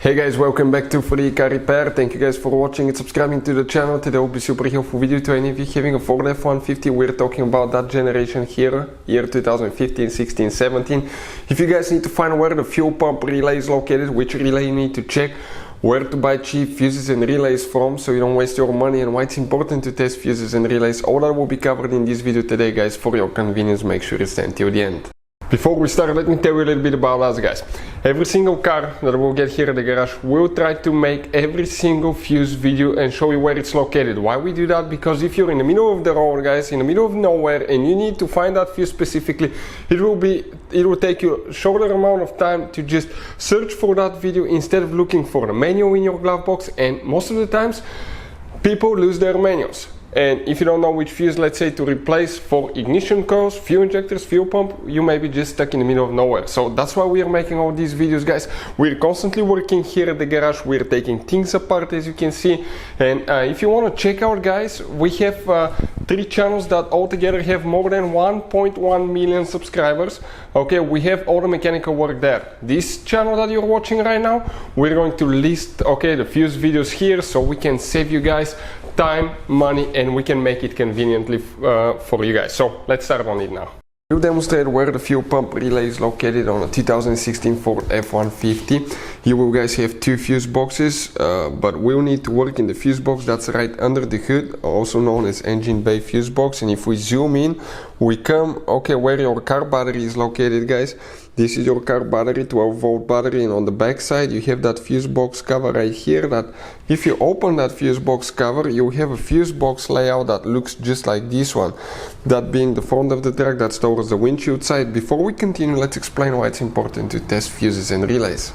Hey guys, welcome back to For the Car Repair. Thank you guys for watching and subscribing to the channel. Today will be super helpful video to any of you having a Ford F-150. We're talking about that generation here, year 2015, 16, 17. If you guys need to find where the fuel pump relay is located, which relay you need to check, where to buy cheap fuses and relays from so you don't waste your money, and why it's important to test fuses and relays, all that will be covered in this video today, guys. For your convenience, make sure you stay until the end. Before we start, let me tell you a little bit about us, guys. Every single car that we'll get here at the garage, we'll try to make every single fuse video and show you where it's located. Why we do that? Because if you're in the middle of the road, guys, in the middle of nowhere, and you need to find that fuse specifically, it will take you a shorter amount of time to just search for that video instead of looking for the manual in your glove box. And most of the times, people lose their manuals. And if you don't know which fuse, let's say, to replace for ignition coils, fuel injectors, fuel pump, you may be just stuck in the middle of nowhere. So that's why we are making all these videos, guys. We're constantly working here at the garage. We're taking things apart, as you can see. And if you want to check out, guys, we have 3 channels that altogether have more than 1.1 million subscribers. Okay, we have all the mechanical work there. This channel that you're watching right now, we're going to list, okay, the fuse videos here so we can save you guys time, money, and we can make it conveniently for you guys. So let's start on it now. We'll demonstrate where the fuel pump relay is located on a 2016 Ford F-150. Here we guys have 2 fuse boxes, but we'll need to work in the fuse box that's right under the hood, also known as engine bay fuse box. And if we zoom in, we come, okay, where your car battery is located, guys. This is your car battery, 12-volt battery, and on the back side you have that fuse box cover right here. That if you open that fuse box cover, you have a fuse box layout that looks just like this one. That being the front of the truck, that's towards the windshield side. Before we continue, let's explain why it's important to test fuses and relays.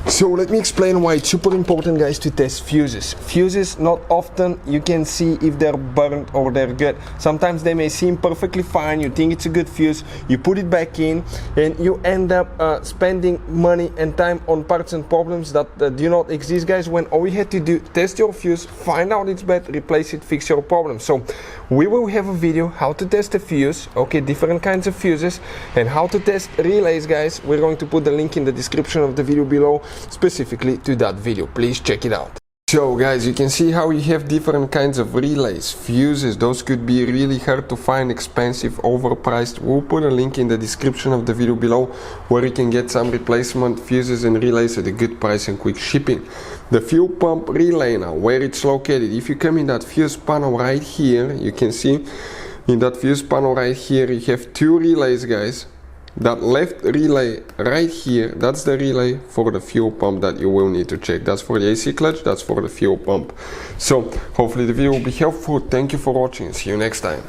So let me explain why it's super important, guys, to test fuses. Fuses, not often you can see if they're burnt or they're good. Sometimes they may seem perfectly fine, you think it's a good fuse, you put it back in, and you end up spending money and time on parts and problems that do not exist, guys, when all you had to do, test your fuse, find out it's bad, replace it, fix your problem. So we will have a video how to test a fuse, okay, different kinds of fuses, and how to test relays, guys. We're going to put the link in the description of the video below, specifically to that video. Please check it out. So guys, you can see how you have different kinds of relays, fuses. Those could be really hard to find, expensive, overpriced. We'll put a link in the description of the video below where you can get some replacement fuses and relays at a good price and quick shipping. The fuel pump relay now, where it's located. If you come in that fuse panel right here, you can see in that fuse panel right here you have 2 relays, guys. That left relay right here, that's the relay for the fuel pump that you will need to check. That's for the AC clutch, that's for the fuel pump. So hopefully the video will be helpful. Thank you for watching. See you next time.